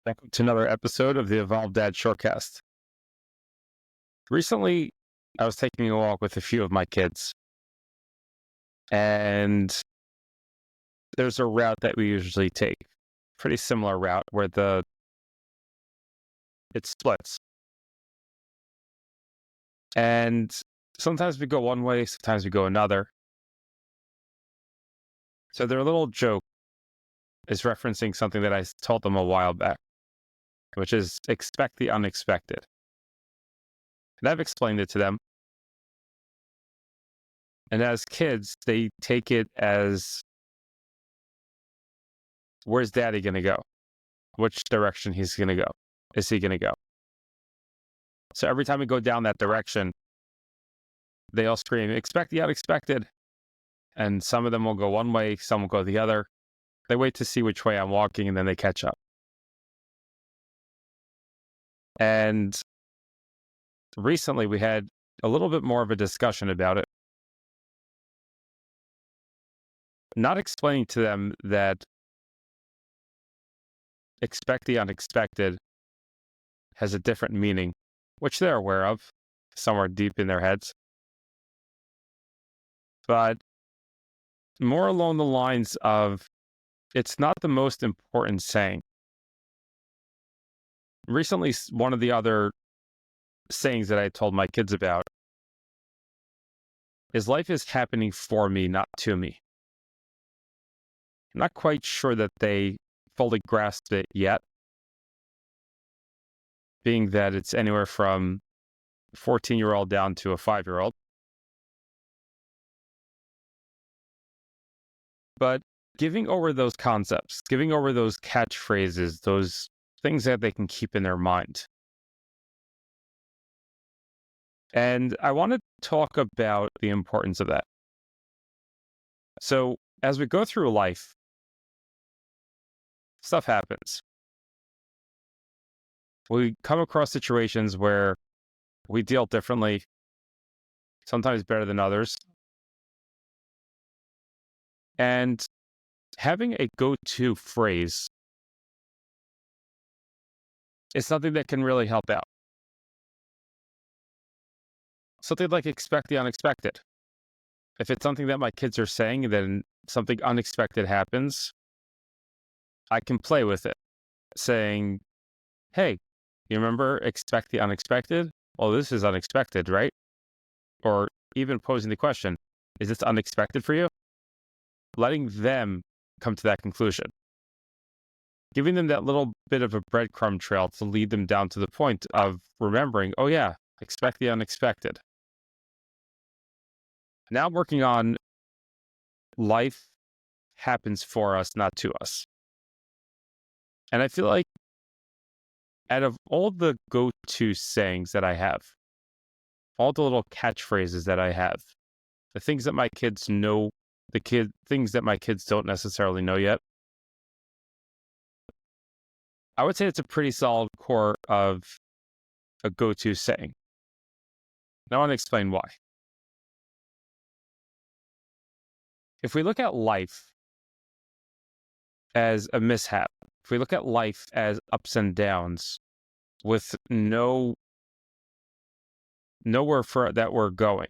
Welcome to another episode of the Evolved Dad Shortcast. Recently, I was taking a walk with a few of my kids, and there's a route that we usually take, pretty similar route where it splits. And sometimes we go one way, sometimes we go another. So their little joke is referencing something that I told them a while back, which is expect the unexpected. And I've explained it to them. And as kids, they take it as, where's daddy going to go? Which direction he's going to go? Is he going to go? So every time we go down that direction, they all scream, expect the unexpected. And some of them will go one way, some will go the other. They wait to see which way I'm walking, and then they catch up. And recently we had a little bit more of a discussion about it. Not explaining to them that expect the unexpected has a different meaning, which they're aware of somewhere deep in their heads. But more along the lines of, it's not the most important saying. Recently, one of the other sayings that I told my kids about is life is happening for me, not to me. I'm not quite sure that they fully grasped it yet, being that it's anywhere from a 14-year-old down to a 5-year-old. But giving over those concepts, giving over those catchphrases, those things that they can keep in their mind. And I want to talk about the importance of that. So as we go through life, stuff happens. We come across situations where we deal differently, sometimes better than others. And having a go-to phrase is something that can really help out. Something like expect the unexpected. If it's something that my kids are saying, then something unexpected happens, I can play with it, saying, hey, you remember expect the unexpected? Well, this is unexpected, right? Or even posing the question, is this unexpected for you? Letting them come to that conclusion. Giving them that little bit of a breadcrumb trail to lead them down to the point of remembering, oh yeah, expect the unexpected. Now I'm working on life happens for us, not to us. And I feel like out of all the go-to sayings that I have, all the little catchphrases that I have, the things that my kids know, things that my kids don't necessarily know yet, I would say it's a pretty solid core of a go-to saying. Now I want to explain why. If we look at life as a mishap, if we look at life as ups and downs with nowhere for that we're going,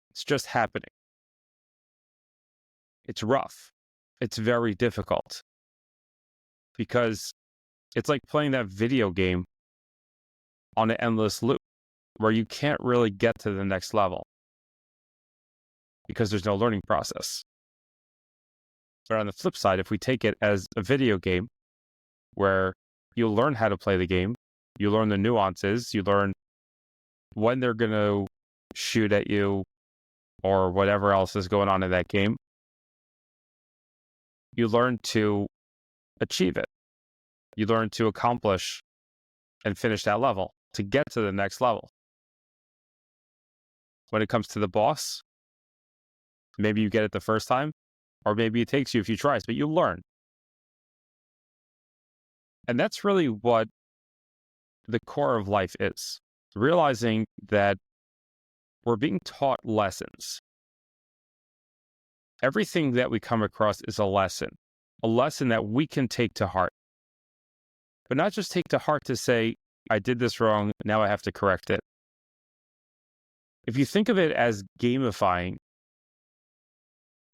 it's just happening. It's rough. It's very difficult because it's like playing that video game on an endless loop where you can't really get to the next level because there's no learning process. But on the flip side, if we take it as a video game where you learn how to play the game, you learn the nuances, you learn when they're going to shoot at you or whatever else is going on in that game, you learn to achieve it. You learn to accomplish and finish that level to get to the next level. When it comes to the boss, maybe you get it the first time, or maybe it takes you a few tries, but you learn. And that's really what the core of life is. Realizing that we're being taught lessons. Everything that we come across is a lesson that we can take to heart. but not just take to heart to say, I did this wrong, now I have to correct it. If you think of it as gamifying,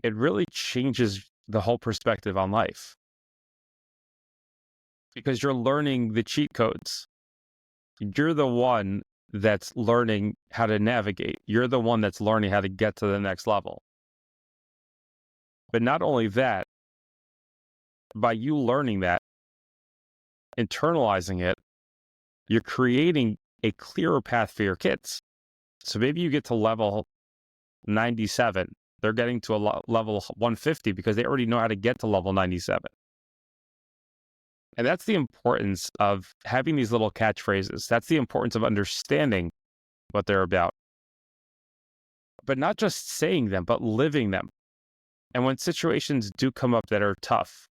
it really changes the whole perspective on life because you're learning the cheat codes. You're the one that's learning how to navigate. You're the one that's learning how to get to the next level. But not only that, by you learning that, internalizing it, you're creating a clearer path for your kids. So maybe you get to level 97. They're getting to a level 150 because they already know how to get to level 97. And that's the importance of having these little catchphrases. That's the importance of understanding what they're about. But not just saying them, but living them. And when situations do come up that are tough,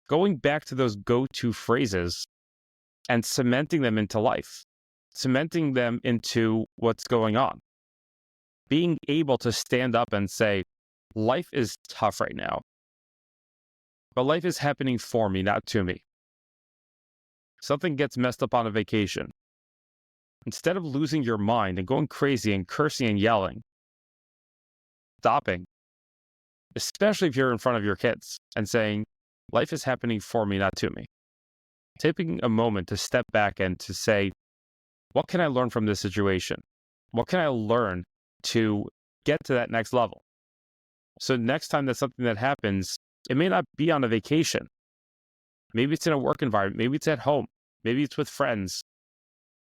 going back to those go-to phrases and cementing them into life, cementing them into what's going on. Being able to stand up and say, life is tough right now, but life is happening for me, not to me. Something gets messed up on a vacation. Instead of losing your mind and going crazy and cursing and yelling, stopping, especially if you're in front of your kids, and saying, life is happening for me, not to me. Taking a moment to step back and to say, what can I learn from this situation? What can I learn to get to that next level? So next time that's something that happens, it may not be on a vacation. Maybe it's in a work environment. Maybe it's at home. Maybe it's with friends.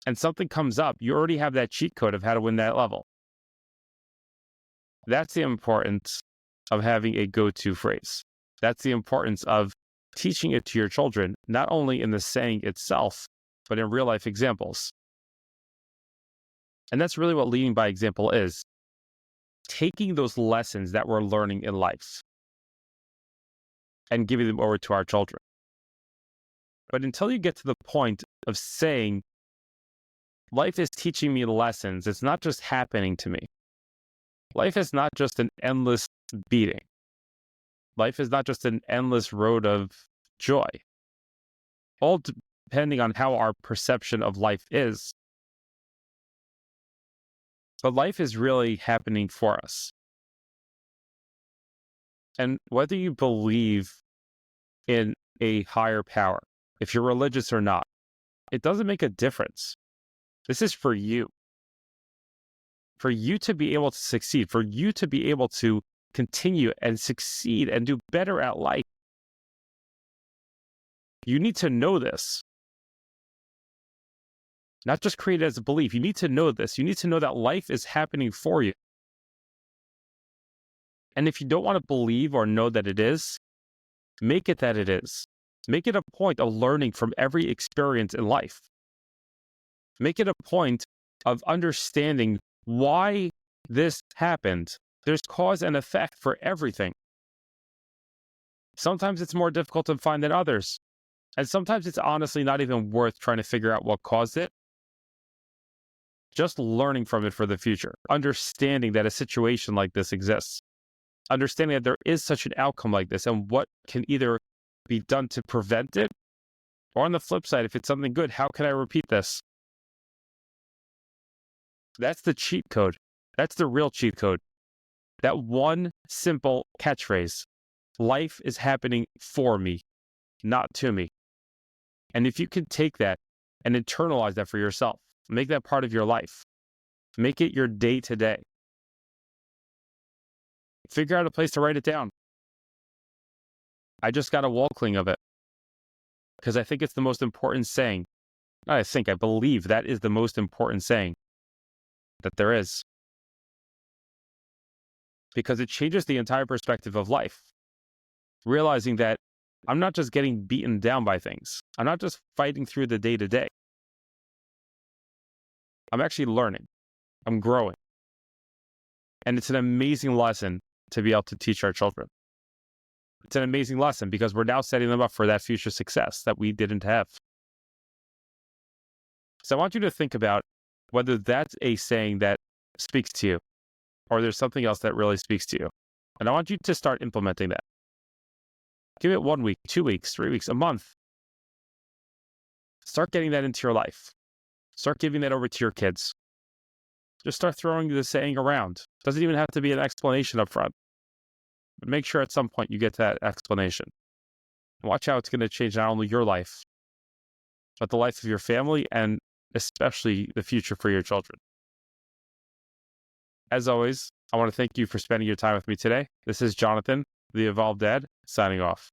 And something comes up. You already have that cheat code of how to win that level. That's the importance of having a go-to phrase. That's the importance of teaching it to your children, not only in the saying itself, but in real life examples. And that's really what leading by example is. Taking those lessons that we're learning in life and giving them over to our children. But until you get to the point of saying, life is teaching me lessons, it's not just happening to me. Life is not just an endless beating. Life is not just an endless road of joy. All depending on how our perception of life is. But life is really happening for us. And whether you believe in a higher power, if you're religious or not, it doesn't make a difference. This is for you. For you to be able to succeed, for you to be able to continue and succeed and do better at life. You need to know this. Not just create it as a belief. You need to know this. You need to know that life is happening for you. And if you don't want to believe or know that it is, make it that it is. Make it a point of learning from every experience in life. Make it a point of understanding why this happened. There's cause and effect for everything. Sometimes it's more difficult to find than others. And sometimes it's honestly not even worth trying to figure out what caused it. Just learning from it for the future. Understanding that a situation like this exists. Understanding that there is such an outcome like this and what can either be done to prevent it, or on the flip side, if it's something good, how can I repeat this? That's the cheat code. That's the real cheat code. That one simple catchphrase. Life is happening for me, not to me. And if you can take that and internalize that for yourself, make that part of your life, make it your day to day. Figure out a place to write it down. I just got a wall cling of it because I think it's the most important saying. I believe that is the most important saying that there is. Because it changes the entire perspective of life. Realizing that I'm not just getting beaten down by things. I'm not just fighting through the day to day. I'm actually learning. I'm growing. And it's an amazing lesson to be able to teach our children. It's an amazing lesson because we're now setting them up for that future success that we didn't have. So I want you to think about whether that's a saying that speaks to you or there's something else that really speaks to you. And I want you to start implementing that. Give it 1 week, 2 weeks, 3 weeks, a month. Start getting that into your life. Start giving that over to your kids. Just start throwing the saying around. Doesn't even have to be an explanation up front. But make sure at some point you get that explanation. Watch how it's going to change not only your life, but the life of your family and especially the future for your children. As always, I want to thank you for spending your time with me today. This is Jonathan, the Evolved Dad, signing off.